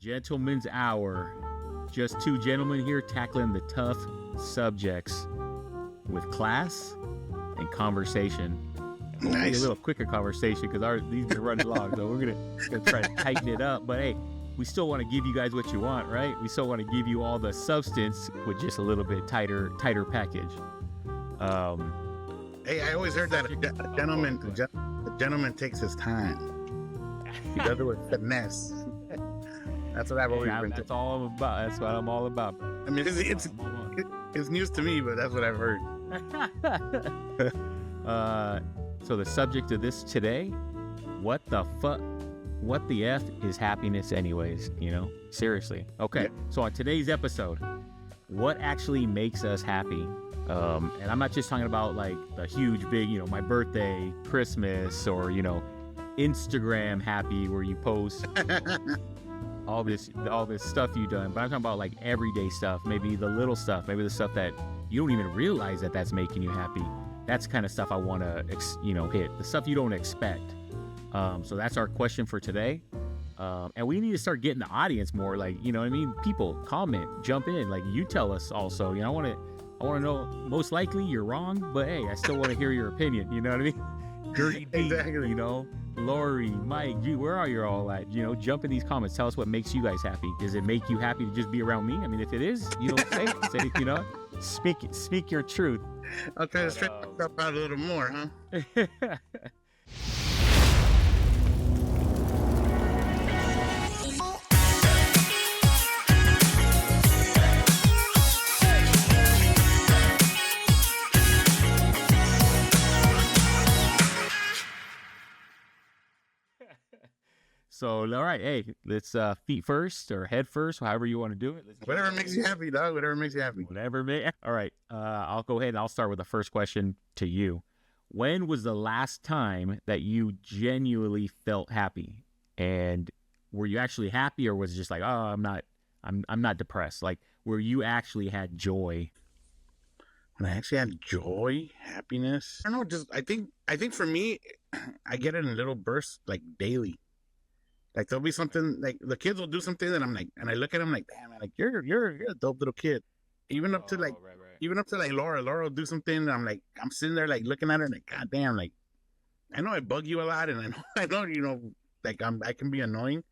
Gentleman's Hour. Just two gentlemen here tackling the tough subjects with class and conversation. Nice. A little quicker conversation because these been running long, so we're gonna try to tighten it up. But hey, we still want to give you guys what you want, right? We still want to give you all the substance with just a little bit tighter package. Hey, I always heard that a gentleman takes his time. He does it with finesse. That's what I've always been. That's all I'm about. That's what I'm all about. I mean, it's news to me, but that's what I've heard. So the subject of this today, what the F is happiness anyways, you know? Seriously. Okay. Yeah. So on today's episode, what actually makes us happy? And I'm not just talking about like the huge big, you know, my birthday, Christmas, or, you know, Instagram happy where you post all this stuff you've done, but I'm talking about like everyday stuff, maybe the little stuff, maybe the stuff that you don't even realize that's making you happy. That's kind of stuff I want to, hit. The stuff you don't expect. So that's our question for today. And we need to start getting the audience more, like, you know what I mean? People comment, jump in, like you tell us also, you know, I want to know, most likely you're wrong, but hey, I still want to hear your opinion. You know what I mean? Dirty D, Exactly. You know, Lori, Mike, G, where are you all at? You know, jump in these comments. Tell us what makes you guys happy. Does it make you happy to just be around me? I mean, if it is, you know, say, you know, speak your truth. I'll try to straighten myself out a little more, huh? So, all right, hey, let's feet first or head first, however you want to do it. Whatever makes you happy, dog. Whatever makes you happy. All right, I'll go ahead and I'll start with the first question to you. When was the last time that you genuinely felt happy? And were you actually happy, or was it just like, oh, I'm not depressed? Like, where you actually had joy? When I actually had joy, happiness. I don't know. I think for me, I get it in little bursts, like daily. Like there'll be something, like the kids will do something and I'm like, and I look at them like, damn, man, like you're a dope little kid. Even up to like Laura will do something and I'm sitting there like looking at her and like, god damn, like I know I bug you a lot and I know you know like I can be annoying,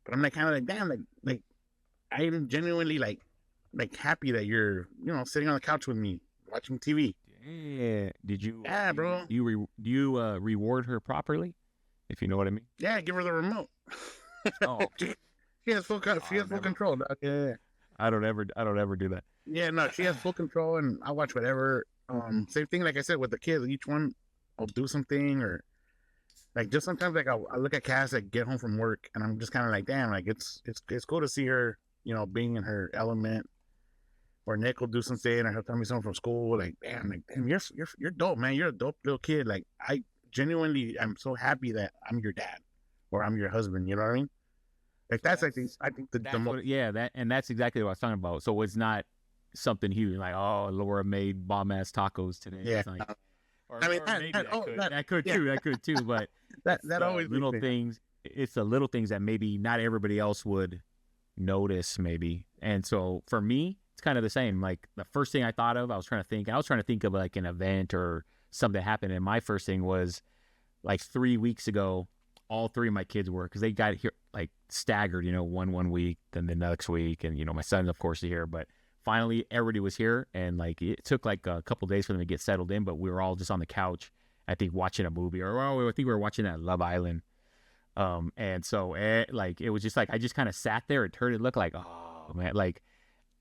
but I'm like kind of like, damn, like I am genuinely like happy that you're, you know, sitting on the couch with me watching TV. Yeah. Did you? Yeah, bro. Do you reward her properly? If you know what I mean. Yeah, give her the remote. Oh, she has full control. Dog. Yeah. I don't ever do that. Yeah, no, she has full control, and I watch whatever. Same thing, like I said, with the kids. Each one will do something, or like just sometimes, like I look at Cass, like get home from work, and I'm just kind of like, damn, like it's cool to see her, you know, being in her element. Or Nick will do something, or he'll tell me something from school, like, damn, you're dope, man. You're a dope little kid. Like genuinely, I'm so happy that I'm your dad or I'm your husband. You know what I mean? Like that's I think the most. That's exactly what I was talking about. So it's not something huge like, oh, Laura made bomb ass tacos today. Yeah. Like, that could too. But that always little things. It's the little things that maybe not everybody else would notice, maybe. And so for me, it's kind of the same. Like the first thing I thought of, I was trying to think of like an event or something that happened, and my first thing was like 3 weeks ago, all three of my kids were, because they got here like staggered, you know, one week, then the next week, and you know my son of course is here, but finally everybody was here, and like it took like a couple days for them to get settled in, but we were all just on the couch, I think watching a movie, or I think we were watching that Love Island, and so like it was just like I just kind of sat there and turned it, looked like, oh man, like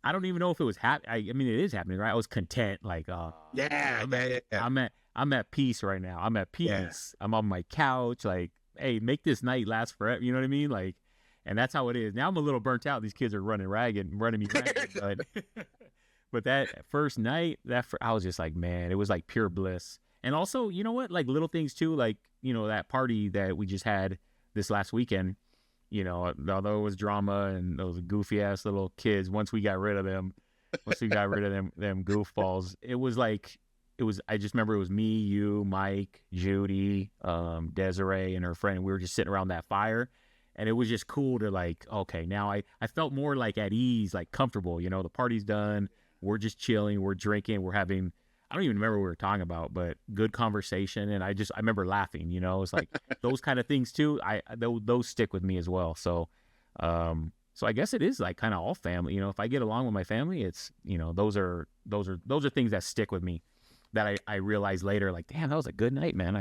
I don't even know if it was happy. I mean, it is happening, right? I was content, like, yeah. I'm at peace right now. I'm at peace. Yeah. I'm on my couch, like, hey, make this night last forever. You know what I mean? Like, and that's how it is. Now I'm a little burnt out. These kids are running me ragged, but that first night, I was just like, man, it was like pure bliss. And also, you know what? Like little things too, like, you know, that party that we just had this last weekend. You know, although it was drama and those goofy ass little kids, once we got rid of them goofballs, I just remember it was me, you, Mike, Judy, Desiree, and her friend. We were just sitting around that fire, And it was just cool to like, okay, now I felt more like at ease, like comfortable, the party's done. We're just chilling. We're drinking. We're having, I don't even remember what we were talking about, but good conversation. And I remember laughing, it's like those kind of things too. Those stick with me as well. So I guess it is like kind of all family, if I get along with my family, it's, those are things that stick with me that I realized later, like, damn, that was a good night, man.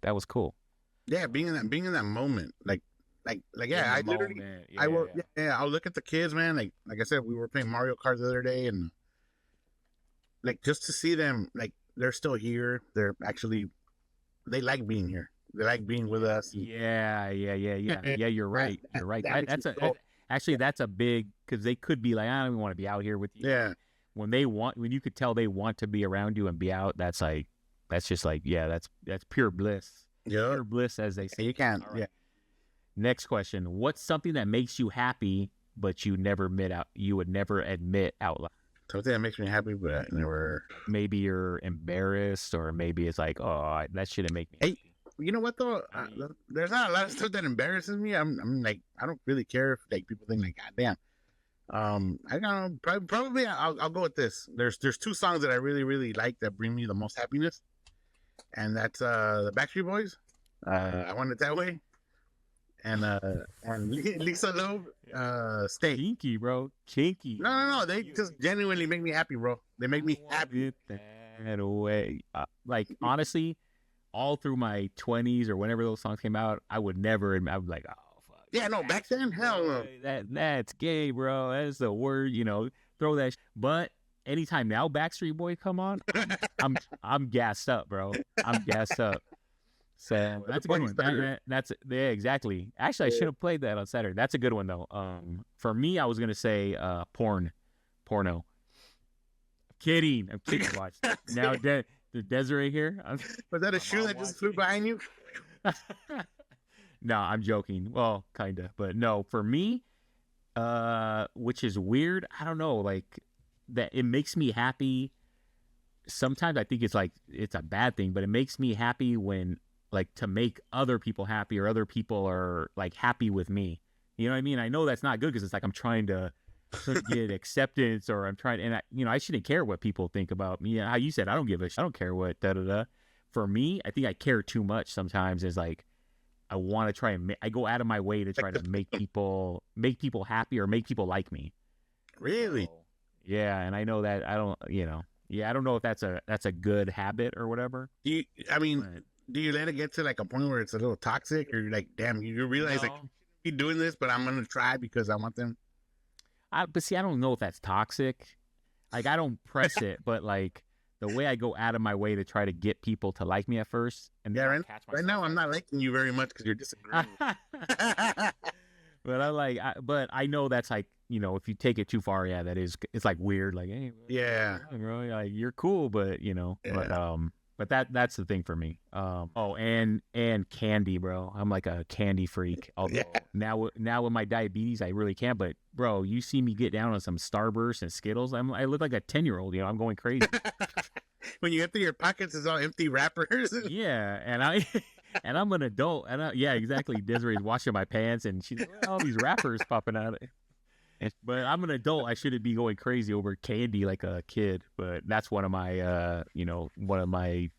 That was cool. Yeah, being in that moment, yeah, I literally, Moment. I will, Yeah. yeah, I'll look at the kids, man. Like I said, we were playing Mario Kart the other day, and like just to see them, like they're still here. They're actually, they like being here. They like being with us. Yeah. You're right. You're right. That makes me so, Actually, that's a big, because they could be like, I don't even want to be out here with you. yeah, When you could tell they want to be around you and be out, that's just like, yeah, that's pure bliss. yeah. Pure bliss, as they say. You can't, All right. yeah. Next question. What's something that makes you happy, but you would never admit out loud? Something that makes me happy, but I never. Maybe you're embarrassed, or maybe it's like, oh, that shouldn't make me Hey, happy. you know what though? There's not a lot of stuff that embarrasses me. I'm like, I don't really care if like people think like, God damn. I don't know. Probably I'll go with this. There's two songs that I really really like that bring me the most happiness, and that's the Backstreet Boys. I Want It That Way, and Lisa Loeb. Stay. Kinky, bro. Kinky. No. They just genuinely make me happy, bro. They make me happy. It that way. Like, honestly, all through my 20s or whenever those songs came out, I would never. I would like, oh fuck. Yeah, no. Back then, hell no. That's gay, bro. That's the word. Throw that. But anytime now, Backstreet Boy come on, I'm gassed up, bro. I'm gassed up. So that's a good one. Yeah, exactly. Actually, I should have played that on Saturday. That's a good one though. For me, I was gonna say porno. I'm kidding. Watch now. Desiree here. Was that a shoe that just flew behind you? No, I'm joking. Well, kinda, but no. For me, which is weird. I don't know. Like that, it makes me happy. Sometimes I think it's a bad thing, but it makes me happy when, like, to make other people happy, or other people are like happy with me. You know what I mean? I know that's not good, because it's like I'm trying to get acceptance, or I'm trying, and I shouldn't care what people think about me. How you said, I don't care what da da da. For me, I think I care too much sometimes. Is like I want to try and I go out of my way to try to make people happy, or make people like me. Really? So, yeah, and I know that I don't, yeah, I don't know if that's a good habit or whatever. Do you let it get to like a point where it's a little toxic, or you're like, damn, you realize like you're doing this, but I'm gonna try because I want them? But see, I don't know if that's toxic. Like, I don't press it, but like the way I go out of my way to try to get people to like me at first, and yeah, right now I'm not liking you very much because you're disagreeing. But I know that's like, if you take it too far, yeah, it's like weird. Like, hey, yeah, bro, like, you're cool, but yeah. but that's the thing for me. Oh, and candy, bro. I'm like a candy freak. Although Yeah. now with my diabetes, I really can't. But bro, you see me get down on some Starburst and Skittles, I look like a 10-year-old. I'm going crazy. When you empty your pockets, it's all empty wrappers. Yeah, and I'm an adult, and yeah, exactly. Desiree's washing my pants, and she's like, all these wrappers popping out. But I'm an adult. I shouldn't be going crazy over candy like a kid. But that's one of my, one of my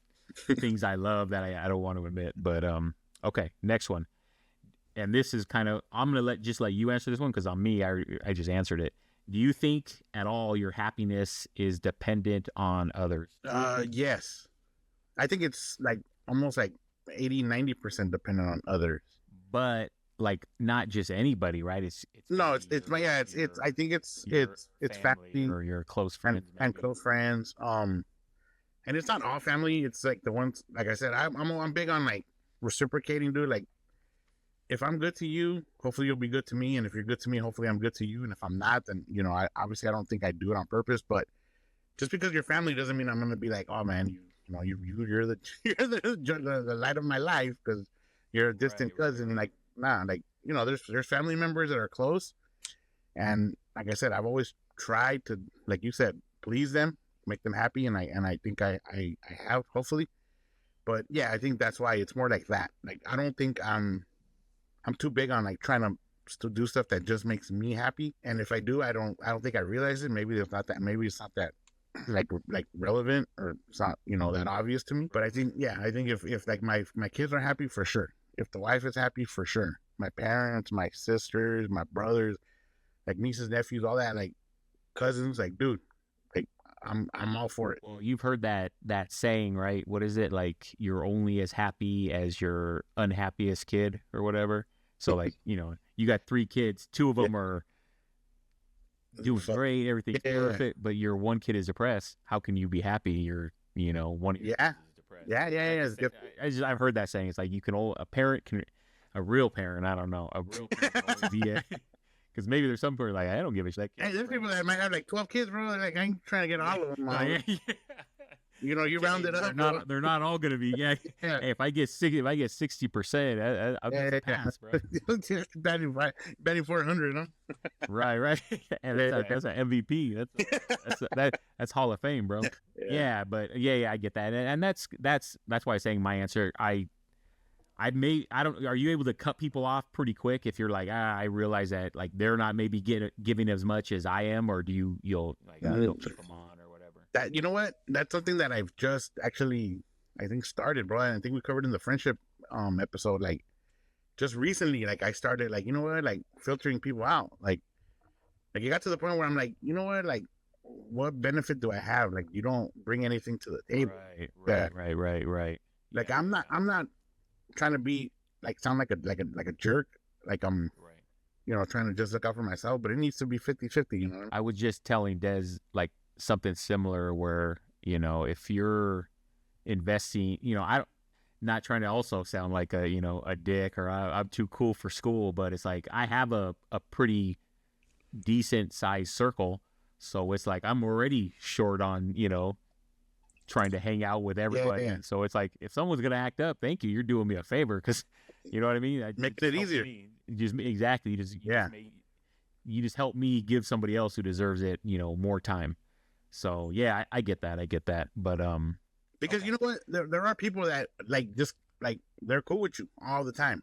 things I love that I don't want to admit. But okay, next one. And this is kind of, I'm gonna let you answer this one, because on me, I just answered it. Do you think at all your happiness is dependent on others? Yes. I think it's like almost like 80-90% dependent on others. But like, not just anybody, right? It's No, it's my, yeah, it's I think it's family or your close friends and close friends. And it's not all family. It's like the ones, like I said, I'm big on like reciprocating, dude. Like, if I'm good to you, hopefully you'll be good to me, and if you're good to me, hopefully I'm good to you. And if I'm not, then I obviously I don't think I do it on purpose. But just because you're family doesn't mean I'm gonna be like, oh man, you're the the light of my life because you're a distant cousin. Like, nah, like, there's family members that are close, and like I said, I've always tried to, like you said, please them, make them happy, and I think I have, hopefully. But yeah, I think that's why it's more like that. Like, I don't think I'm I'm too big on like trying to still do stuff that just makes me happy. And if I do, I don't think I realize it. Maybe it's not that like relevant, or it's not, that obvious to me. But I think, yeah, I think if like my kids are happy, for sure. If the wife is happy, for sure. My parents, my sisters, my brothers, like nieces, nephews, all that, like cousins, like, dude, like I'm all for it. Well, you've heard that saying, right? What is it? Like, you're only as happy as your unhappiest kid or whatever. So like, you got 3 kids, 2 of them are doing great, everything's perfect, but your one kid is depressed. How can you be happy? You're, one of your kids is depressed. I've heard that saying. It's like a real parent, I don't know, a real parent can always be because maybe there's some people like, I don't give a shit. Hey, there's people that might have like 12 kids, bro. Like, I ain't trying to get all of them. You round it up. They're not all gonna be. Yeah. Hey, if I get 60%, I'll get pass, bro. Batting 400, huh? Right. And that's an MVP. That's Hall of Fame, bro. Yeah, but I get that, and that's why I'm saying my answer. Are you able to cut people off pretty quick if you're like, I realize that like they're not maybe giving as much as I am, or you'll keep them on or whatever? That, you know what? That's something that I've just actually, I think, started, bro. And I think we covered in the friendship episode, like just recently, like I started like, you know what, like filtering people out. Like it got to the point where I'm like, you know what, like what benefit do I have? Like, you don't bring anything to the table. Right. Like I'm not trying to be like sound like a jerk, like I'm trying to just look out for myself, but it needs to be 50-50. I was just telling Des like something similar where if you're investing, not trying to also sound like a dick, or I'm too cool for school, but it's like I have a pretty decent sized circle, so it's like I'm already short on trying to hang out with everybody. Yeah. So it's like, if someone's gonna act up, thank you, you're doing me a favor, because you know what I mean. Makes it easier. Exactly. You just help me give somebody else who deserves it more time. So yeah, I get that. But because you know what, there are people that like just like they're cool with you all the time.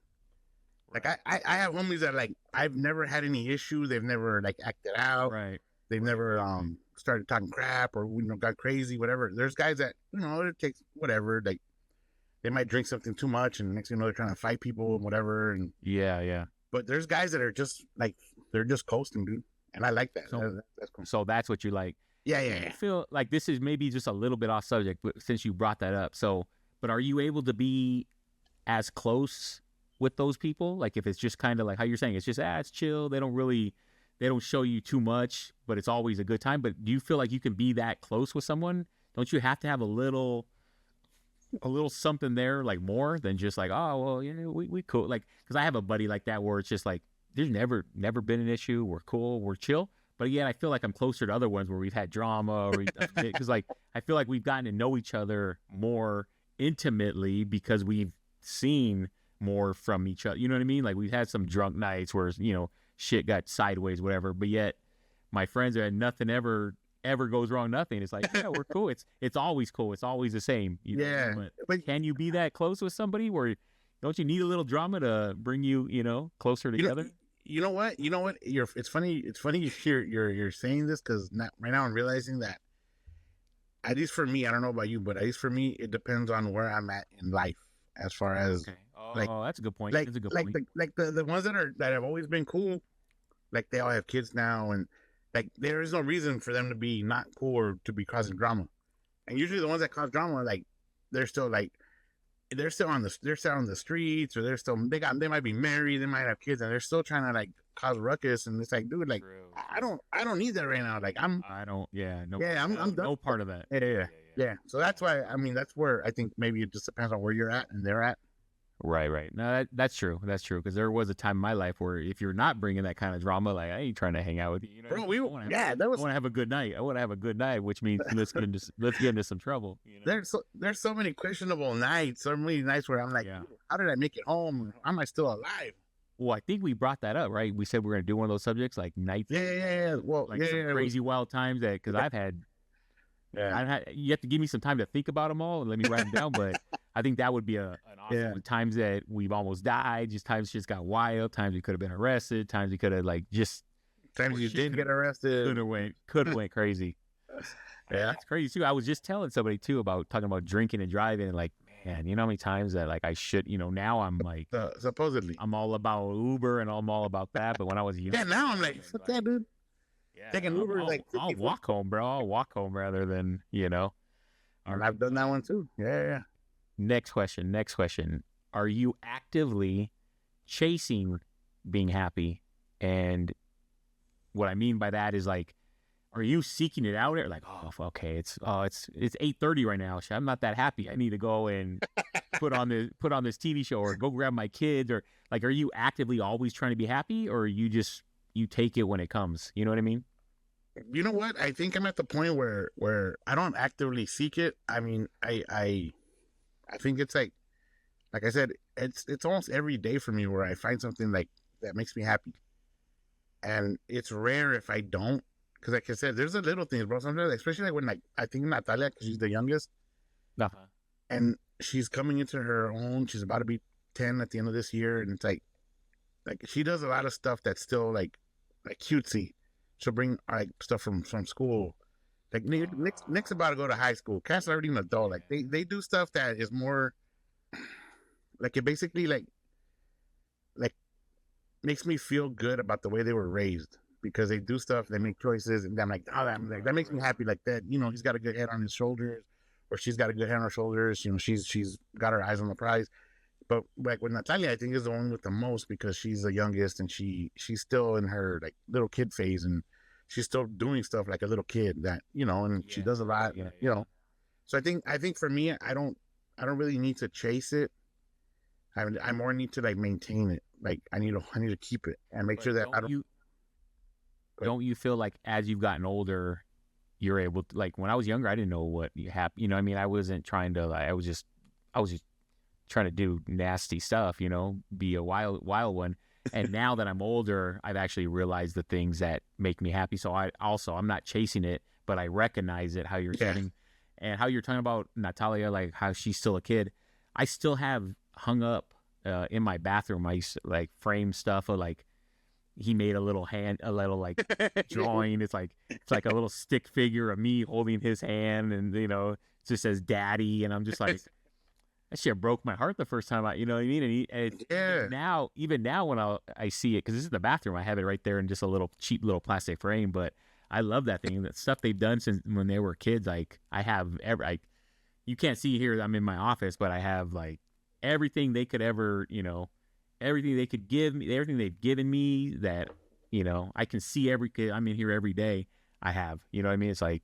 Like I have homies that like I've never had any issue. They've never like acted out. Right. They've never started talking crap or got crazy, whatever. There's guys that it takes whatever, like they might drink something too much and next thing you know they're trying to fight people and whatever. And yeah. But there's guys that are just like they're just coasting, dude, and I like that. That's cool. So that's what you like. Yeah. I feel like this is maybe just a little bit off subject, but since you brought that up, but are you able to be as close with those people? Like if it's just kind of like how you're saying, it's just it's chill. They don't show you too much, but it's always a good time. But do you feel like you can be that close with someone? Don't you have to have a little something there, like more than just like, oh, well, yeah, we cool. Like, because I have a buddy like that where it's just like, there's never been an issue. We're cool. We're chill. But again, I feel like I'm closer to other ones where we've had drama, or because like I feel like we've gotten to know each other more intimately because we've seen more from each other. You know what I mean? Like we've had some drunk nights where shit got sideways, whatever. But yet, my friends are nothing ever goes wrong. Nothing. It's like, yeah, we're cool. It's always cool. It's always the same. Yeah. But can you be that close with somebody where don't you need a little drama to bring you closer together? You know what? It's funny. It's funny you're saying this because right now I'm realizing that at least for me, I don't know about you, but at least for me, it depends on where I'm at in life as far as. Okay. Oh, that's a good point. That's a good point. The ones that have always been cool, like they all have kids now, and like there is no reason for them to be not cool or to be causing drama. And usually the ones that cause drama, like they're still on the streets, or they might be married, they might have kids, and they're still trying to like cause ruckus. And it's like, dude, like true. I don't need that right now. Like I'm done. No part of that. Yeah. So that's why, I mean, that's where I think maybe it just depends on where you're at and they're at. Right. No, that's true. That's true. Because there was a time in my life where if you're not bringing that kind of drama, like I ain't trying to hang out with you. Bro, I want to have a good night. I want to have a good night, which means let's get into some trouble. There's so many questionable nights. So many nights where I'm like, how did I make it home? How am I still alive? Well, I think we brought that up, right? We said we're gonna do one of those subjects like nights. Yeah. Well, some crazy wild times because I've had Yeah. You have to give me some time to think about them all and let me write them down. But I think that would be an awesome Yeah. one. Times that we've almost died, just times just got wild, times we could have been arrested, times we could have like just Times you did get arrested. could have went crazy. Yeah. That's crazy too. I was just telling somebody too about talking about drinking and driving, and like, man, you know how many times that like I should, now I'm like, supposedly, I'm all about Uber and I'm all about that. But when I was young, yeah, now I'm like, fuck that, dude. yeah, Taking Uber is like I'll walk home, bro. I'll walk home rather than, And I've done that one too. Yeah. Next question. Are you actively chasing being happy? And what I mean by that is like, are you seeking it out? Or like, oh, okay, it's 8:30 right now. I'm not that happy. I need to go and put on this TV show or go grab my kids, or like, are you actively always trying to be happy, or you take it when it comes? You know what I mean? You know what? I think I'm at the point where I don't actively seek it. I mean, I think it's like I said, it's almost every day for me where I find something like that makes me happy, and it's rare if I don't. Because like I said, there's the little things, bro. Sometimes, especially like when like I think Natalia, because she's the youngest, and she's coming into her own. She's about to be 10 at the end of this year, and it's like she does a lot of stuff that's still like cutesy. She'll bring like stuff from school. Like Nick's about to go to high school. Cass already an adult. Like they do stuff that is more like it basically like makes me feel good about the way they were raised, because they do stuff, they make choices, and I'm like, oh, that makes me happy. Like that, he's got a good head on his shoulders, or she's got a good head on her shoulders. She's got her eyes on the prize. But like with Natalia, I think is the one with the most, because she's the youngest and she's still in her like little kid phase, and she's still doing stuff like a little kid that and she does a lot. So I think for me, I don't really need to chase it. I more need to like maintain it. Like I need to keep it and make sure that don't you feel like as you've gotten older, you're able to, like when I was younger, I didn't know what happened. I mean, I wasn't trying to like, I was just trying to do nasty stuff, be a wild one. And now that I'm older, I've actually realized the things that make me happy. So I'm not chasing it, but I recognize it, how you're saying, and how you're talking about Natalia, like how she's still a kid. I still have hung up in my bathroom, I used to, like frame stuff of like, he made a little like drawing. It's like a little stick figure of me holding his hand, and it just says daddy, and I'm just like, that shit broke my heart the first time you know what I mean? And even now when I see it, because this is the bathroom, I have it right there in just a little cheap little plastic frame, but I love that thing. That stuff they've done since when they were kids. Like I have you can't see here, I'm in my office, but I have like everything they could ever, everything they could give me, everything they've given me that, I can see I'm in here every day. I have, you know what I mean? It's like,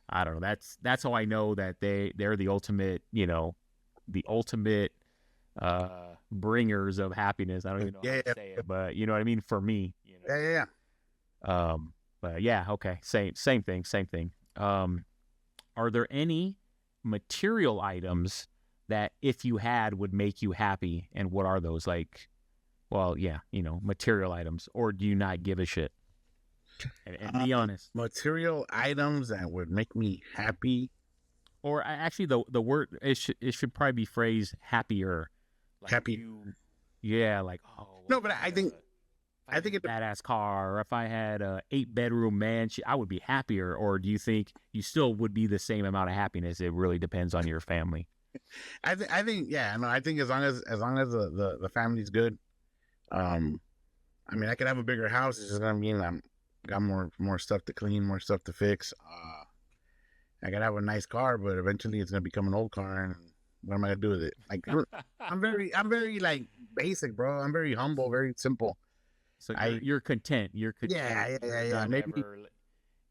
I don't know. That's how I know that they're the ultimate, bringers of happiness. I don't even know how to say it, but you know what I mean? For me, Yeah. But yeah, okay. Same thing. Are there any material items that if you had would make you happy, and what are those? Like, well, yeah, material items, or do you not give a shit? And be honest. Material items that would make me happy, or actually the word it should probably be phrased happier. Like happy. Like no, but I think a badass car, or if I had a 8-bedroom mansion, I would be happier. Or do you think you still would be the same amount of happiness? It really depends on your family. I think I think as long as the family's good, I mean, I could have a bigger house. It's just I'm got more stuff to clean, more stuff to fix. I could have a nice car, but eventually it's gonna become an old car, and what am I gonna do with it? Like I'm very like basic, bro. I'm very humble, very simple. So you're content. You're content. Yeah. Maybe.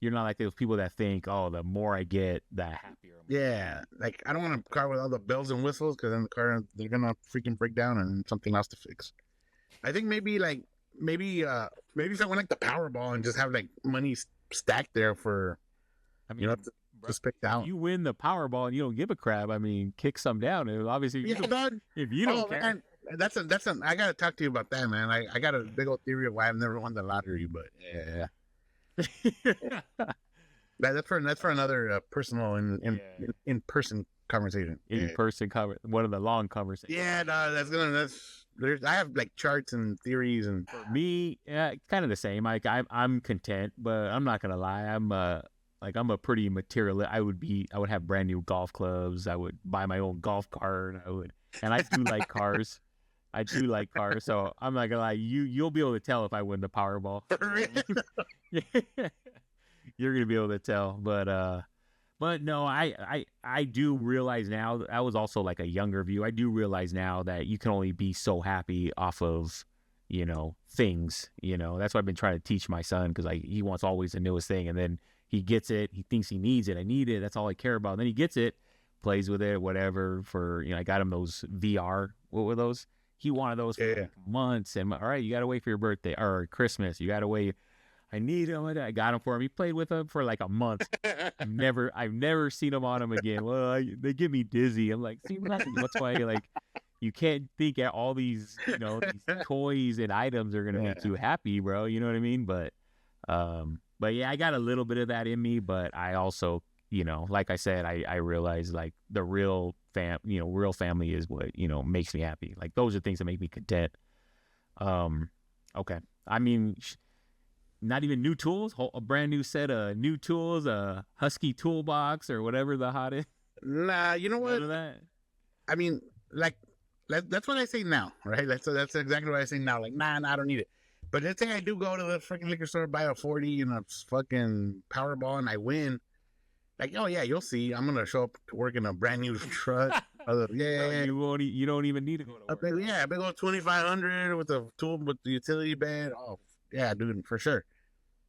You're not like those people that think, oh, the more I get, the happier. Yeah, like I don't want a car with all the bells and whistles, because then the car, they're gonna freaking break down and something else to fix. I think maybe if I went like the Powerball and just have like money stacked there for, to spec out. You win the Powerball and you don't give a crap. I mean, kick some down. And obviously, if you don't care. Man, that's I gotta talk to you about that, man. I got a big old theory of why I've never won the lottery, but yeah. that's for another personal in person conversation. In person one of the long conversations. Yeah, no, I have like charts and theories, and for me, yeah, kind of the same. Like I'm content, but I'm not gonna lie, I'm a pretty materialist. I would have brand new golf clubs. I would buy my own golf cart. And I do like cars. I do like cars, so I'm not gonna lie. You'll be able to tell if I win the Powerball. You're gonna be able to tell, but no, I do realize now. That was also like a younger view. I do realize now that you can only be so happy off of, things. That's what I've been trying to teach my son, because he wants always the newest thing, and then he gets it. He thinks he needs it. I need it. That's all I care about. And then he gets it, plays with it, whatever. I got him those VR. What were those? He wanted those for like months. And all right, you got to wait for your birthday or Christmas. You got to wait. I need him. I got him for him. He played with him for like a month. I've never seen him on him again. Well, they get me dizzy. I'm like, see, that's why you can't think at all these these toys and items are gonna make you happy, bro. You know what I mean? But yeah, I got a little bit of that in me. But I also, like I said, I realize like the real family is what makes me happy. Like those are things that make me content. Okay. I mean. Not even new tools, a brand new set of new tools, a Husky toolbox or whatever the hot is. Nah, you know what? I mean, like, that's what I say now, right? That's exactly what I say now. Like, nah, I don't need it. But let's say I do go to the freaking liquor store, buy a 40 and a fucking Powerball, and I win. Like, oh yeah, you'll see. I'm gonna show up to work in a brand new truck. You don't even need to go to work. Yeah, big old 2,500 with the tool with the utility bed. Oh yeah, dude, for sure.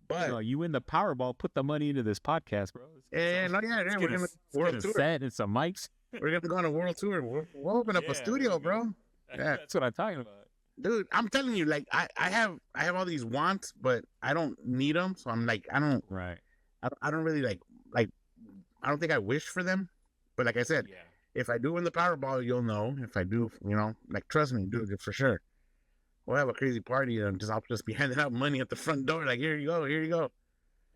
But you win the Powerball, put the money into this podcast, bro. We're gonna world tour. Set and some mics. We're gonna go on a world tour. We'll open up a studio, bro. Yeah, that's what I'm talking about, dude. I'm telling you, like I have all these wants, but I don't need them. So I'm like, I don't really like I don't think I wish for them. But like I said, if I do win the Powerball, you'll know. If I do, like trust me, dude, for sure. We'll have a crazy party and I'll just be handing out money at the front door. Like, here you go.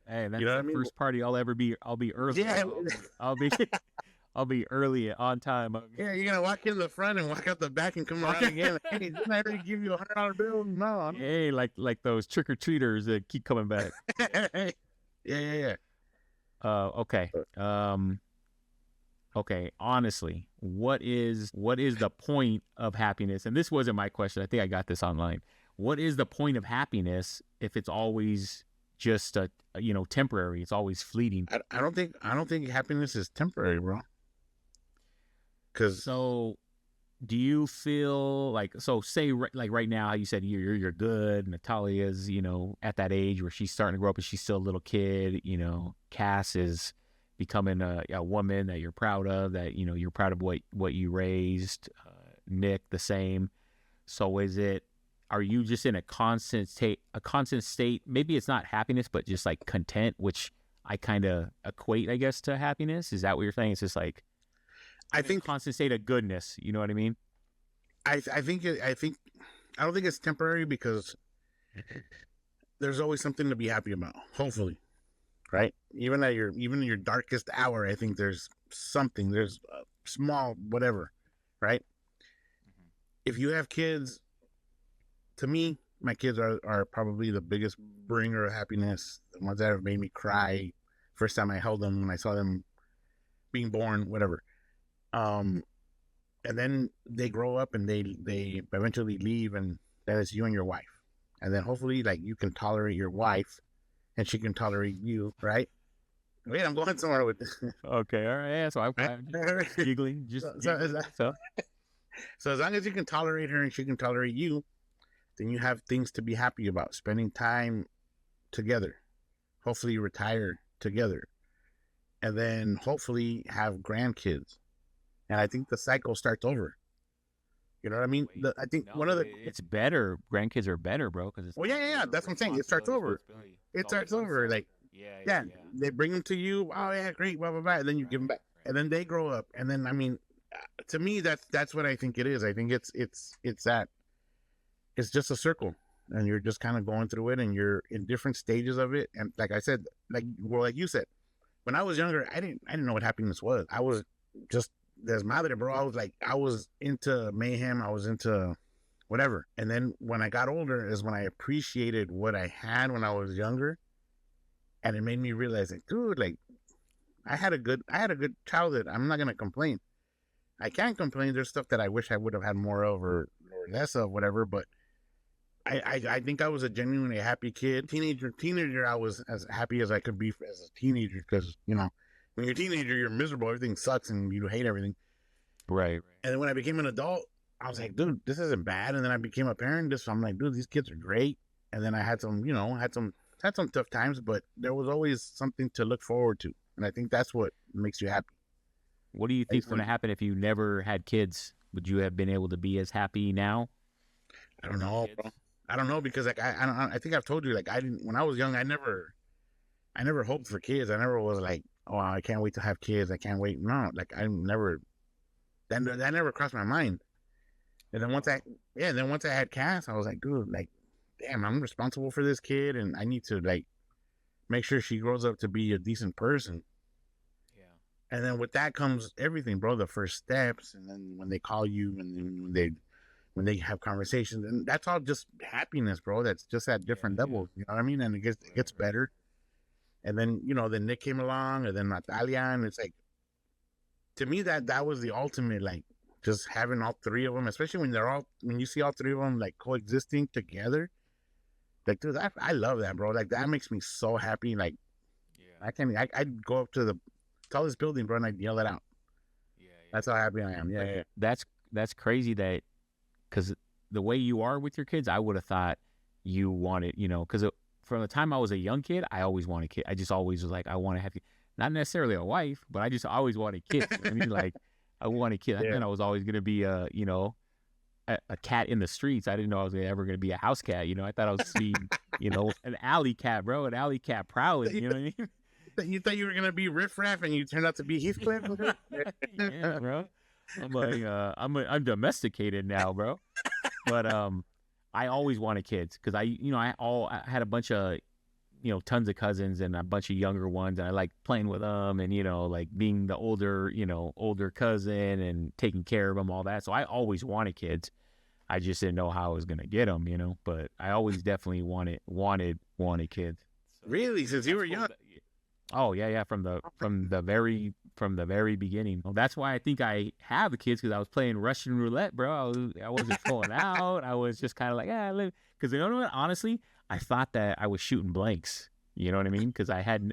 Hey, that's the first party I'll ever be. I'll be early. Yeah. I'll be early on time. Yeah, you're going to walk in the front and walk out the back and come around again. Like, hey, didn't I already give you $100 bill? No. Hey, like those trick-or-treaters that keep coming back. Yeah. Okay. Okay, honestly, what is the point of happiness? And this wasn't my question. I think I got this online. What is the point of happiness if it's always just temporary? It's always fleeting. I don't think happiness is temporary, bro. So, do you feel like say like right now, how you said you're good. Natalia's at that age where she's starting to grow up and she's still a little kid. Cass is becoming a woman that you're proud of, that you're proud of what you raised. Nick the same. So are you just in a constant state? Maybe it's not happiness, but just like content, which I kind of equate, I guess, to happiness. Is that what you're saying? It's just like I think constant state of goodness. You know what I mean? I don't think it's temporary, because there's always something to be happy about. Hopefully. Right? Even in your darkest hour, I think there's something. There's a small whatever, right? Mm-hmm. If you have kids, to me, my kids are probably the biggest bringer of happiness. The ones that have made me cry first time I held them, when I saw them being born, whatever. And then they grow up and they eventually leave, and that is you and your wife. And then hopefully, like, you can tolerate your wife, and she can tolerate you, right? Wait, I'm going somewhere with this. Okay, all right. Yeah, so I'm giggling. So as long as you can tolerate her and she can tolerate you, then you have things to be happy about. Spending time together. Hopefully you retire together. And then hopefully have grandkids. And I think the cycle starts over. You know what I mean? I think it's better. Grandkids are better, bro. Because yeah. That's what I'm saying. It starts over. It starts over. Like, yeah. They bring them to you. Oh yeah, great. Blah blah blah. And then you give them back, and then they grow up. And then, I mean, to me, that's what I think it is. I think it's that. It's just a circle, and you're just kind of going through it, and you're in different stages of it. And like I said, like you said, when I was younger, I didn't know what happiness was. I was just desmadre, bro. I was into mayhem. I was into whatever. And then when I got older is when I appreciated what I had when I was younger. And it made me realize, like, dude, like, I had a good childhood. I'm not gonna complain. I can't complain. There's stuff that I wish I would have had more of or less of, whatever. But I think I was a genuinely happy kid. Teenager, I was as happy as I could be as a teenager, because when you're a teenager, you're miserable. Everything sucks and you hate everything. Right. And then when I became an adult, I was like, dude, this isn't bad. And then I became a parent. I'm like, dude, these kids are great. And then I had some, had some tough times, but there was always something to look forward to. And I think that's what makes you happy. What do you think's going to happen if you never had kids? Would you have been able to be as happy now? I don't know, bro. I don't know, because like I think I've told you, like, when I was young, I never hoped for kids. I never was like, oh, I can't wait to have kids. I can't wait. No, like, I never, that never crossed my mind. And then once I had Cass, I was like, dude, like, damn, I'm responsible for this kid, and I need to, like, make sure she grows up to be a decent person. Yeah. And then with that comes everything, bro. The first steps, and then when they call you, and then when they have conversations, and that's all just happiness, bro. That's just at different levels. You know what I mean? And it gets better. And then then Nick came along, and then Natalia, and it's like, to me, that was the ultimate, like, just having all three of them, especially when you see all three of them like coexisting together. Like, dude, I love that, bro. Like, that makes me so happy. Like, yeah, I'd go up to the tallest building, bro, and I'd yell it out. Yeah. That's how happy I am. Yeah. That's crazy, that, because the way you are with your kids, I would have thought you wanted, because from the time I was a young kid, I always wanted kids. I just always was like, I want to have, not necessarily a wife, but I just always wanted kids. I mean, like, I wanted kids. I thought I was always going to be a cat in the streets. I didn't know I was ever going to be a house cat. I thought I was be, an alley cat, bro, an alley cat prowling. You know what I mean? You thought you were going to be Riff Raff, and you turned out to be Heathcliff? Yeah, bro. I'm like, I'm domesticated now, bro. But I always wanted kids, because I had a bunch of, tons of cousins and a bunch of younger ones, and I like playing with them, and like being the older cousin and taking care of them, all that. So I always wanted kids. I just didn't know how I was gonna get them, But I always definitely wanted kids. So, really, since you were young? Oh yeah, from the very beginning. Well, that's why I think I have the kids, because I was playing Russian roulette, bro. I wasn't pulling out. I was just kind of like, because you know what? Honestly, I thought that I was shooting blanks. You know what I mean? Because I had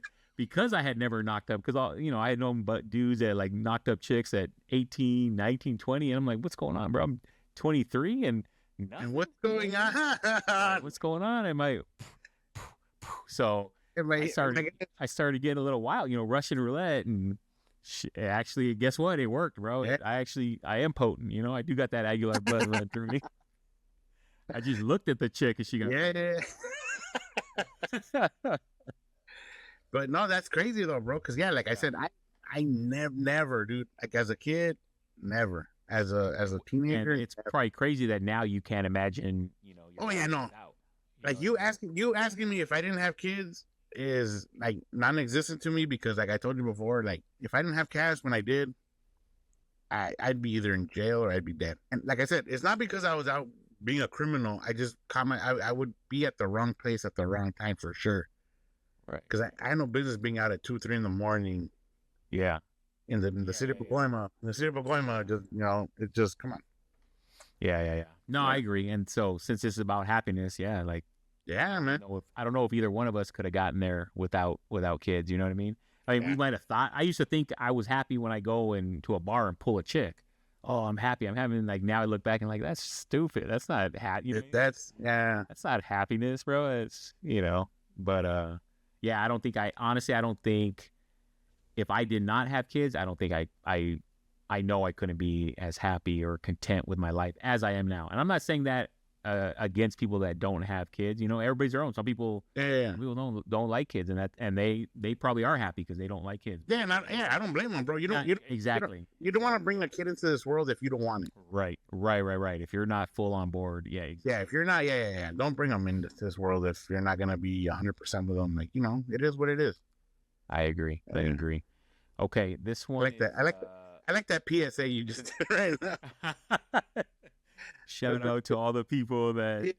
never knocked up. Because I had known but dudes that like knocked up chicks at 18, 19, 20, and I'm like, what's going on, bro? I'm 23 and nothing. And what's going on? What's going on? Am I? So. I started getting a little wild, Russian roulette, and actually, guess what? It worked, bro. Yeah. I am potent, I do got that Aguilar blood running through me. I just looked at the chick, and she got But no, that's crazy though, bro. Because like I said, I never, dude. Like, as a kid, never. As a teenager, and it's probably crazy that now you can't imagine, oh yeah, no. Like, you asking me if I didn't have kids is like non-existent to me, because like I told you before, like, if I didn't have Cass when I did, I'd be either in jail or I'd be dead. And like I said, it's not because I was out being a criminal. I just I would be at the wrong place at the wrong time for sure. Right. Because I had no business being out at 2-3 in the morning. Yeah. In the city of Pacoima. In the city of Pacoima, just it just, come on. Yeah. No, I agree. And so since this is about happiness, like. Yeah, man. I don't know if either one of us could have gotten there without kids. You know what I mean? We might have thought. I used to think I was happy when I go into a bar and pull a chick. Oh, I'm happy. I'm having, like, now I look back and like, that's stupid. That's not happy. That's not happiness, bro. It's But I don't think I don't think if I did not have kids, I don't think I know I couldn't be as happy or content with my life as I am now. And I'm not saying that against people that don't have kids. Everybody's their own. Some people, people don't like kids, and they probably are happy because they don't like kids. I don't blame them, bro. Exactly. You don't want to bring a kid into this world if you don't want it. Right. If you're not full on board, exactly. Yeah. If you're not, don't bring them into this world if you're not gonna be 100% with them. Like, it is what it is. I agree. I Yeah. agree. Okay, this I one like that. is I like that PSA you just did right now. shout out to all the people that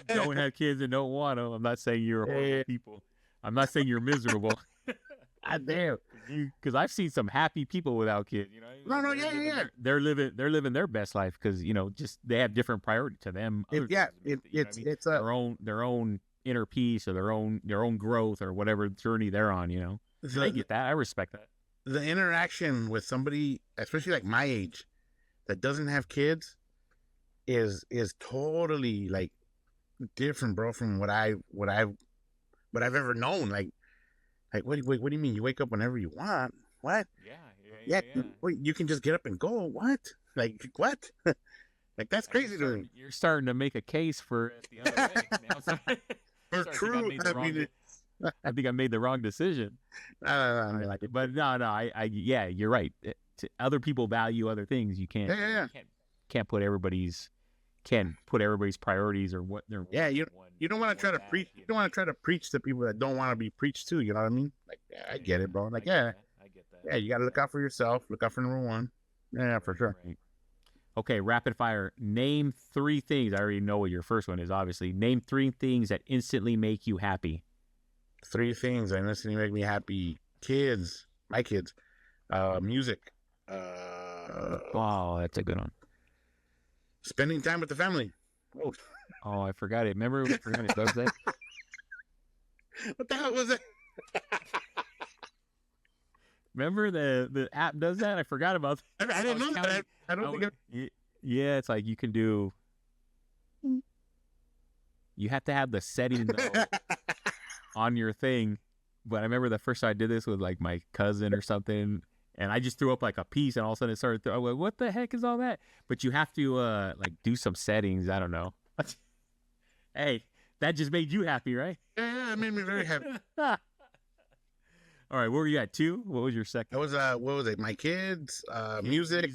don't have kids and don't want them. I'm not saying you're horrible Yeah. people. I'm not saying you're miserable. God damn. Because I've seen some happy people without kids. You know, No, no, they're yeah, living yeah, yeah. they're living their best life because just they have different priority to them. Other Yeah, things, you know what I mean? it's a Their own inner peace or their own growth or whatever journey they're on. And I the get that. I respect that. the interaction with somebody, especially like my age, that doesn't have kids, is totally like different, bro, from what I've ever known. Like what do you mean? You wake up whenever you want? What? Yeah. Wait, you can just get up and go. What? Like what? Like that's crazy to me. You're starting to make a case for it the other way. Now, For true. I think I made the wrong decision. But no, yeah, you're right. Other people value other things. You can't. Yeah. Can't put everybody's priorities or what they're. Yeah, you don't want to try to preach. You don't want to try to preach to people that don't want to be preached to. You know what I mean? Like, yeah, I get it, bro. Like, yeah, I get that. yeah, you got to look out for yourself. Look out for number one. Yeah, for sure. Right. Okay, rapid fire. Name 3 things. I already know what your first one is. Obviously, name 3 things that instantly make you happy. 3 things that instantly make me happy. Kids, my kids, music, Oh, that's a good one. spending time with the family. Oh, I forgot it. Remember when it does that? What the hell was it? Remember the app does that? I forgot about that. I didn't know that. I don't think Yeah, it's like you can do. You have to have the setting though on your thing. But I remember the first time I did this with like my cousin or something, and I just threw up like a piece, and all of a sudden it started. I went, what the heck is all that? But you have to like do some settings. I don't know. Hey, that just made you happy, right? Yeah, it made me very happy. All right, where were you at? 2? What was your second? That was what was it? My kids, music,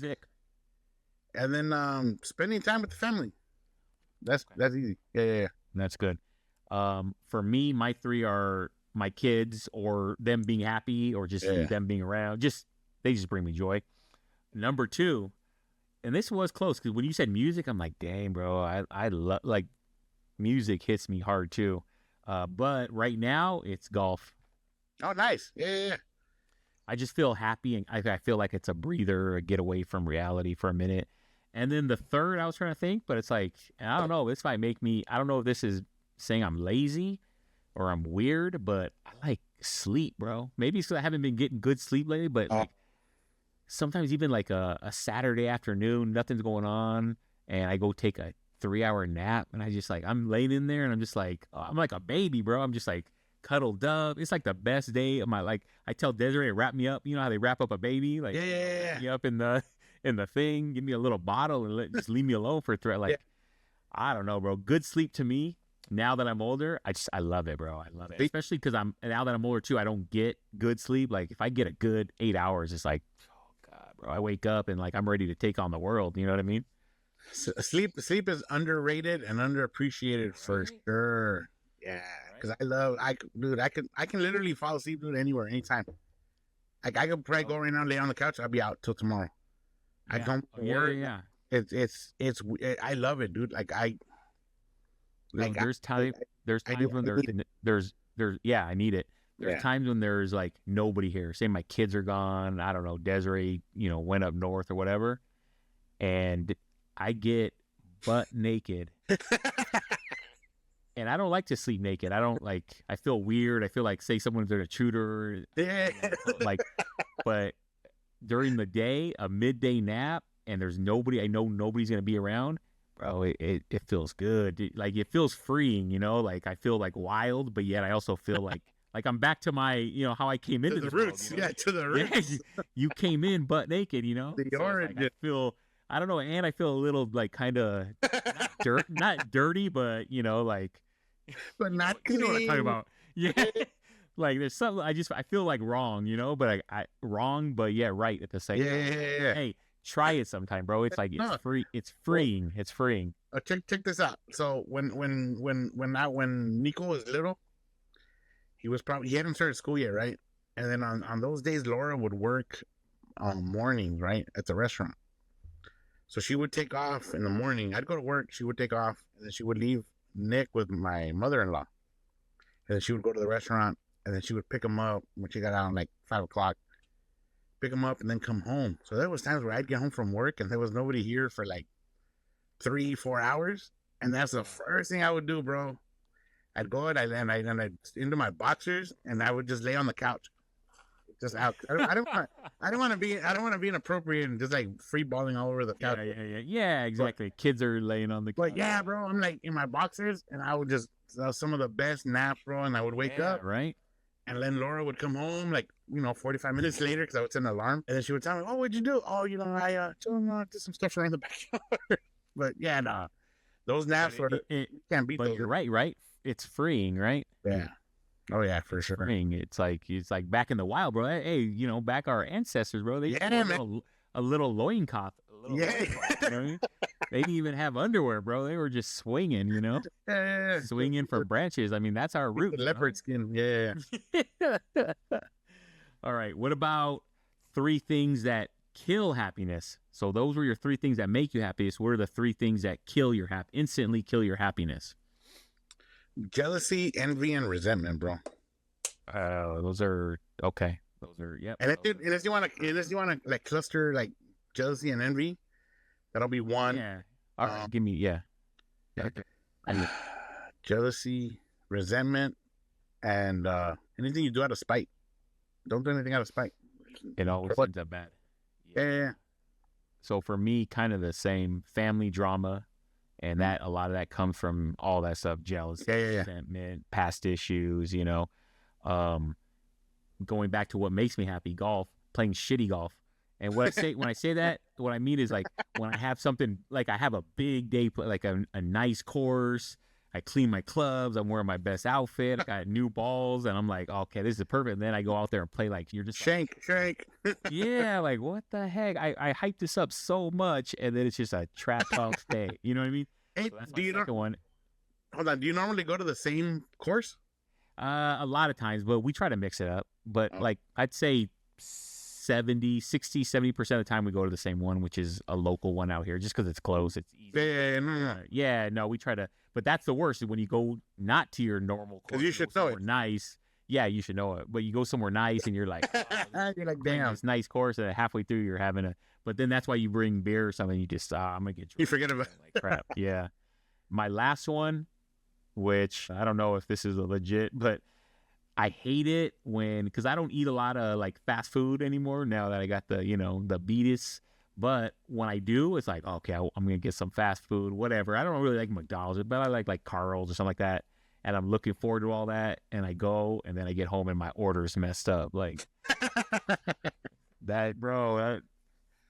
and then spending time with the family. That's easy. Yeah. That's good. For me, my 3 are my kids or them being happy or just them being around. They just bring me joy. Number 2, and this was close because when you said music, I'm like, dang, bro, I love like music hits me hard too. But right now it's golf. Oh, nice. Yeah. I just feel happy and I feel like it's a breather, a get away from reality for a minute. And then the third I was trying to think, but it's like, I don't know, this might make me, I don't know if this is saying I'm lazy or I'm weird, but I like sleep, bro. Maybe it's because I haven't been getting good sleep lately, but like sometimes even like a Saturday afternoon, nothing's going on, and I go take a 3-hour nap, and I just like, I'm laying in there and I'm just like, I'm like a baby, bro. I'm just like cuddled up. It's like the best day of my, like, I tell Desiree to wrap me up. You know how they wrap up a baby? Like, wrap me up in the thing, give me a little bottle and just leave me alone for like, I don't know, bro. Good sleep to me, now that I'm older, I love it, bro. I love it. Especially because now that I'm older too, I don't get good sleep. Like if I get a good 8 hours, it's like, oh God, bro, I wake up and like I'm ready to take on the world. You know what I mean? Sleep is underrated and underappreciated for sure. Yeah, because I can literally fall asleep, dude, anywhere, anytime. Like I could probably go right now, lay on the couch. I'll be out till tomorrow. I don't worry. Yeah. It's I love it, dude. Like there's times when I need it. There's times when there's like nobody here. Say my kids are gone. I don't know. Desiree, went up north or whatever, and I get butt naked. And I don't like to sleep naked. I feel weird. I feel like, say someone's an intruder. But during the day, a midday nap, and there's nobody, I know nobody's going to be around, bro, it feels good. Like, it feels freeing, like I feel like wild, but yet I also feel like I'm back to my, how I came into the this roots. world, To the roots. Yeah, you came in butt naked, The so origin. I feel, I don't know, and I feel a little like kind of not dirty, but like, but not clean. You know what I'm talking about? Yeah, like there's something I feel like wrong, but I wrong, but right at the same time. Yeah. Hey, try it sometime, bro. It's like it's free. It's freeing. It's freeing. Check this out. So when Nico was little, he hadn't started school yet, right? And then on those days, Laura would work mornings, right, at the restaurant. So she would take off in the morning. I'd go to work. She would take off, and then she would leave Nick with my mother-in-law. And then she would go to the restaurant, and then she would pick him up when she got out like 5 o'clock. Pick him up and then come home. So there was times where I'd get home from work and there was nobody here for like 3-4 hours, and that's the first thing I would do, bro. I'd go and I'd into my boxers and I would just lay on the couch, just out. I don't want to be inappropriate and just like free balling all over the couch. Yeah, exactly. Kids are laying on the couch. But yeah, bro, I'm like in my boxers and I would just some of the best naps, bro. And I would wake up, right? And then Laura would come home like 45 minutes later because I would set an alarm, and then she would tell me, "Oh, what'd you do? Oh, I did some stuff around the backyard." But yeah, nah, those naps can't beat but those. You're right. It's freeing, right? Yeah. Oh yeah, for sure. Freeing. It's like back in the wild, bro. Hey, back our ancestors, bro. They a little loincloth. Yeah. You know what I mean? They didn't even have underwear, bro. They were just swinging, Yeah. Swinging from branches. I mean, that's our root. Leopard skin. Yeah. All right. What about 3 things that kill happiness? So those were your 3 things that make you happiest. What are the 3 things that instantly kill your happiness? Jealousy, envy, and resentment, bro. Those are okay. Those are yep. And if you want to like cluster like jealousy and envy, that'll be one. Yeah. All right. Give me Okay. Jealousy, resentment, and anything you do out of spite. Don't do anything out of spite. It always ends up bad. Yeah. So for me, kind of the same family drama, and that a lot of that comes from all that stuff: jealousy, resentment, past issues. Going back to what makes me happy: golf, playing shitty golf. And when I say that, what I mean is like when I have something like I have a big day, like a nice course. I clean my clubs. I'm wearing my best outfit. I got new balls, and I'm like, okay, this is perfect. And then I go out there and play like you're just shank. Yeah, like what the heck? I hyped this up so much, and then it's just a trap talk state. You know what I mean? Hey, so that's my second one. Hold on. Do you normally go to the same course? A lot of times, but we try to mix it up. But like I'd say 70% of the time we go to the same one, which is a local one out here, just because it's close. It's easy. No, we try to. But that's the worst is when you go not to your normal course. Because you should know it. Nice. Yeah, you should know it. But you go somewhere nice and you're like, you're like, damn, this nice course, and halfway through you're having a. But then that's why you bring beer or something. You just I'm gonna get drunk. You forget about like crap. Yeah. My last one, which I don't know if this is a legit, but I hate it because I don't eat a lot of like fast food anymore now that I got the the beatus. But when I do, it's like, okay, I'm gonna get some fast food, whatever. I don't really like McDonald's, but I like Carl's or something like that. And I'm looking forward to all that. And I go, and then I get home and my order's messed up. Like that, bro.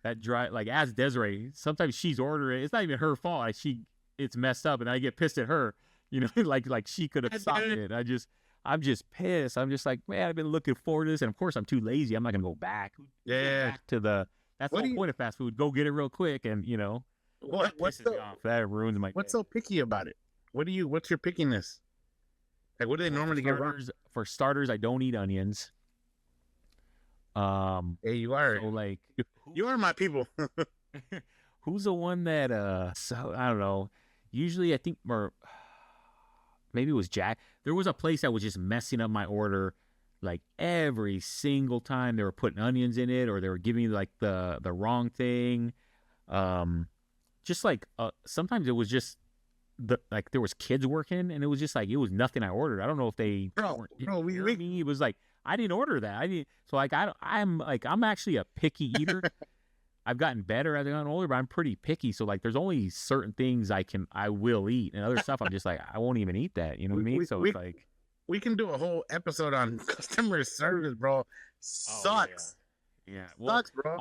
That dry. Like ask Desiree. Sometimes she's ordering. It's not even her fault. It's messed up, and I get pissed at her. Like she could have stopped it. I'm just pissed. I'm just like, man, I've been looking forward to this, and of course I'm too lazy. I'm not gonna go back. Back to the. That's the whole point of fast food. Go get it real quick, and what's that ruins my. What's so picky about it? What's your pickiness? Like, what do they normally get wrong? For starters, I don't eat onions. Hey, you are so like you are my people. Who's the one that so I don't know. Usually I think maybe it was Jack. There was a place that was just messing up my order like every single time. They were putting onions in it, or they were giving me like the wrong thing. Just like sometimes it was just there was kids working, and it was just like it was nothing I ordered. I don't know if they it was like I didn't order that. So like I'm actually a picky eater. I've gotten better as I've gotten older, but I'm pretty picky. So like there's only certain things I will eat, and other stuff I'm just like I won't even eat that. You know what I mean? So it's like we can do a whole episode on customer service, bro. Sucks. Yeah. Well, sucks, bro.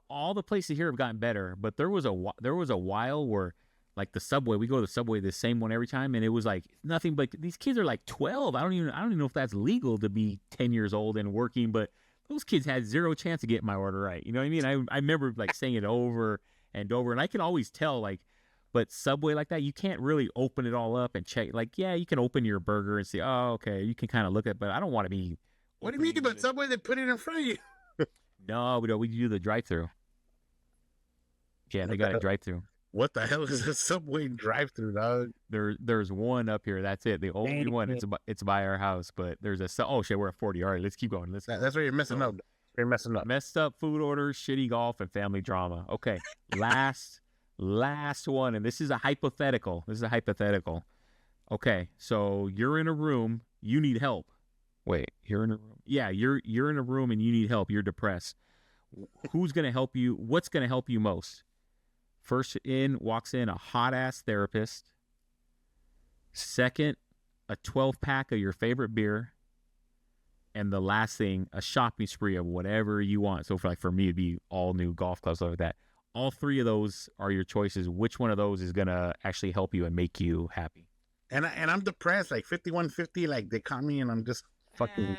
All the places here have gotten better, but there was a while where like the Subway, we go to the Subway, the same one every time, and it was like nothing but these kids are like 12. I don't even know if that's legal to be 10 years old and working, but those kids had zero chance to get my order right. You know what I mean? I remember like saying it over and over, and I can always tell like, but Subway like that, you can't really open it all up and check. Like, yeah, you can open your burger and see, oh, okay, you can kind of look at it, but I don't want to be What do you mean? But Subway, they put it in front of you. No, we don't. We do the drive-through. Yeah, they got a drive-through. What the hell is a Subway drive-through, dog? There's one up here. That's it. The only one. It's by our house, but there's oh shit, we're at 40. All right, let's keep going. That's where you're messing up. You're messing up. Messed up food orders, shitty golf, and family drama. Okay, last one, and this is a hypothetical. Okay, so you're in a room. You need help. Wait, you're in a room. Yeah, you're in a room and you need help. You're depressed. Who's gonna help you? What's gonna help you most? First walks in a hot ass therapist. Second, a 12-pack of your favorite beer. And the last thing, a shopping spree of whatever you want. So for me, it'd be all new golf clubs, stuff like that. All three of those are your choices. Which one of those is gonna actually help you and make you happy? And I'm depressed, like 5150, like they caught me, and I'm just fucking.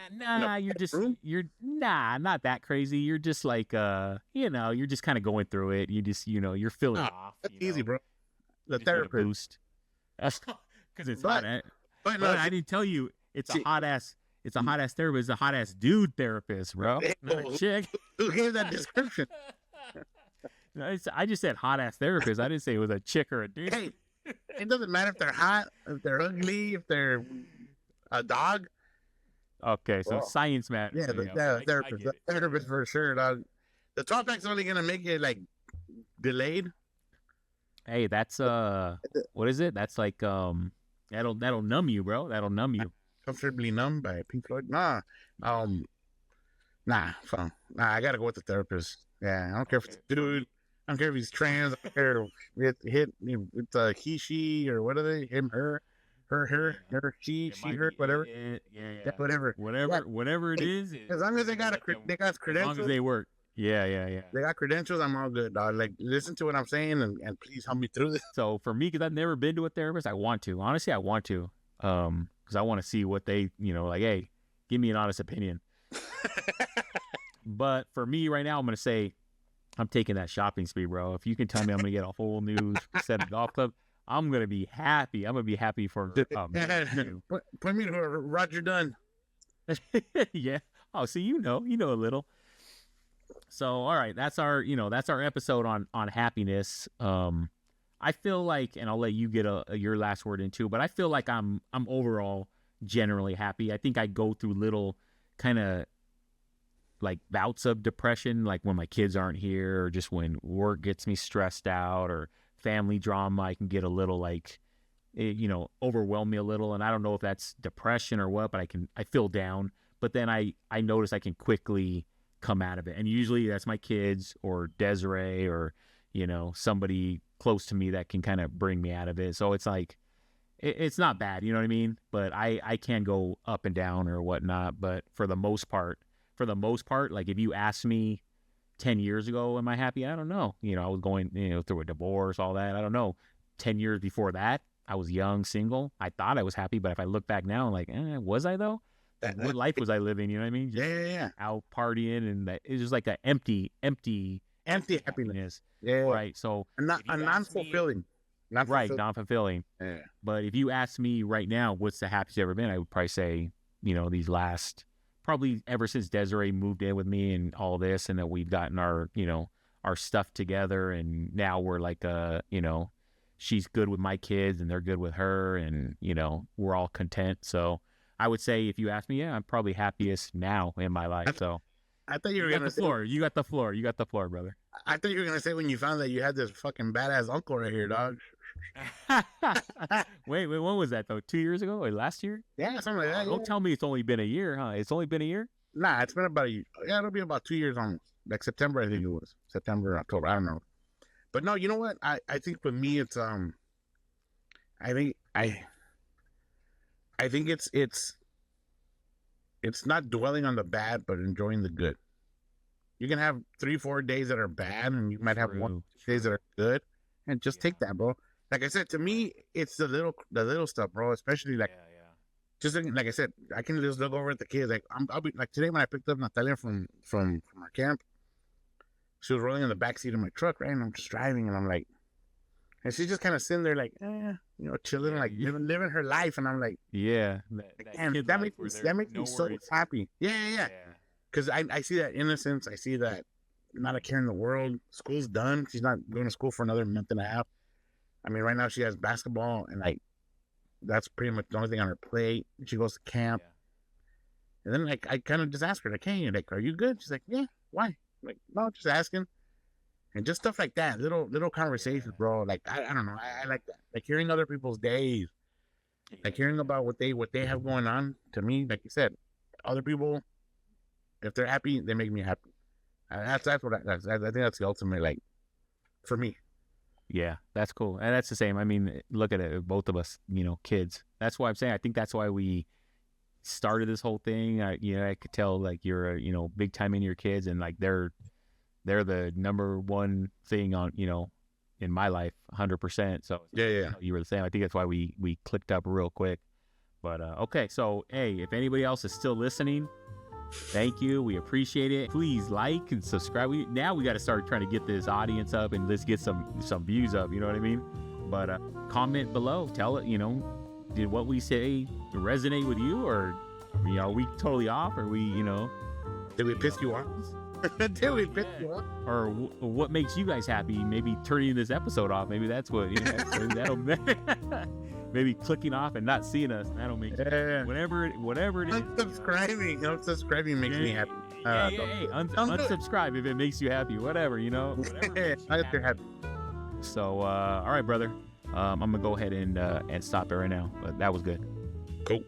You're not that crazy. You're just like you're just kind of going through it. You just you're feeling off. That's easy, bro. The therapist boost. Because it's hot. But no, I didn't tell you it's a hot ass. It's a hot ass therapist. It's a hot ass dude therapist, bro. Not a chick. Who gave that description? I just said hot ass therapist. I didn't say it was a chick or a dude. Hey, it doesn't matter if they're hot, if they're ugly, if they're a dog. Okay, so science matters. Yeah, the therapist for sure, dog. The 12-pack's only gonna make it like delayed. Hey, that's what is it? That's like that'll numb you, bro. That'll numb you. Comfortably Numb by Pink Floyd. Nah, I gotta go with the therapist. Yeah, I don't care if it's a dude. I don't care if he's trans. I don't care if it's he, she, or what are they? Him, her, she, her, whatever. Yeah, whatever. Whatever it is. As long as they got credentials. As long as they work. Yeah. They got credentials. I'm all good, dog. Like, listen to what I'm saying and please help me through this. So for me, because I've never been to a therapist, I want to. Honestly, I want to. Because I want to see what they, like, hey, give me an honest opinion. But for me right now, I'm going to say I'm taking that shopping spree, bro. If you can tell me I'm going to get a whole new set of golf clubs, I'm going to be happy. I'm going to be happy for Point me to Roger Dunn. Yeah. Oh, see, you know a little. So, all right, that's our episode on happiness. I feel like, and I'll let you get your last word in too, but I feel like I'm overall generally happy. I think I go through little kind of like bouts of depression, like when my kids aren't here, or just when work gets me stressed out, or family drama. I can get a little like, overwhelm me a little, and I don't know if that's depression or what, but I feel down. But then I notice I can quickly come out of it, and usually that's my kids or Desiree or somebody close to me that can kind of bring me out of it. So it's like it's not bad, you know what I mean? But I can go up and down or whatnot. But for the most part, like if you asked me 10 years ago, am I happy? I don't know. I was going through a divorce, all that. I don't know. 10 years before that, I was young, single. I thought I was happy, but if I look back now, I'm like, was I though? What life was I living? You know what I mean? Just yeah. Out partying, and it's just like an empty happiness. Yeah. Right. So non-fulfilling. Non-fulfilling. Yeah. But if you ask me right now, what's the happiest you've ever been? I would probably say, these last, probably ever since Desiree moved in with me and all this, and that we've gotten our stuff together, and now we're like, she's good with my kids and they're good with her, and we're all content. So I would say, if you ask me, I'm probably happiest now in my life. So I thought you were gonna say, you got the floor, brother. I thought you were gonna say when you found that you had this fucking badass uncle right here, dog. Wait, when was that though? 2 years ago or last year? Yeah, something like that. Don't tell me it's only been a year, huh? It's only been a year? Nah, it's been about a year. Yeah, it'll be about 2 years almost. Like September, I think it was. September, October, I don't know. But no, you know what? I think for me it's I think it's not dwelling on the bad, but enjoying the good. You can have 3-4 days that are bad, and you might have 1 days that are good, and just take that, bro. Like I said, to me, it's the little stuff, bro. Especially like, just like I said, I can just look over at the kids. Like I'll be like today when I picked up Natalia from our camp, she was rolling in the back seat of my truck, right, and I'm just driving, and I'm like, and she's just kind of sitting there like, chilling, like living her life, and I'm like, Yeah, damn, kid that life makes me where there that makes no me so worries. happy. Yeah. Because I see that innocence. I see that not a care in the world. School's done. She's not going to school for another month and a half. I mean, right now she has basketball, and like that's pretty much the only thing on her plate. She goes to camp, and then like I kind of just ask her like, "Hey, like, are you good?" She's like, "Yeah." Why? I'm like, no, just asking, and just stuff like that. Little conversations, bro. Like I don't know. I like that. Like hearing other people's days, like hearing about what they have going on. To me, like you said, other people, if they're happy, they make me happy. That's what I think that's the ultimate, like, for me. Yeah, that's cool. And that's the same. I mean, look at it, both of us, kids. That's why I'm saying I think that's why we started this whole thing. I could tell like you're, big time in your kids, and like they're the number one thing on, in my life, 100%. So Yeah. you were the same. I think that's why we clicked up real quick. But okay, so hey, if anybody else is still listening, thank you. We appreciate it. Please like and subscribe. Now we got to start trying to get this audience up, and let's get some views up. You know what I mean? But comment below. Tell it. Did what we say resonate with you, or are we totally off? Or Did we piss you off? Did we piss you off? Or what makes you guys happy? Maybe turning this episode off. Maybe that's what. That'll maybe clicking off and not seeing us. That'll make whatever it is. Unsubscribing makes me happy. Hey, unsubscribe if it makes you happy. Whatever. Whatever You're happy. So all right, brother. I'm gonna go ahead and stop it right now. But that was good. Cool.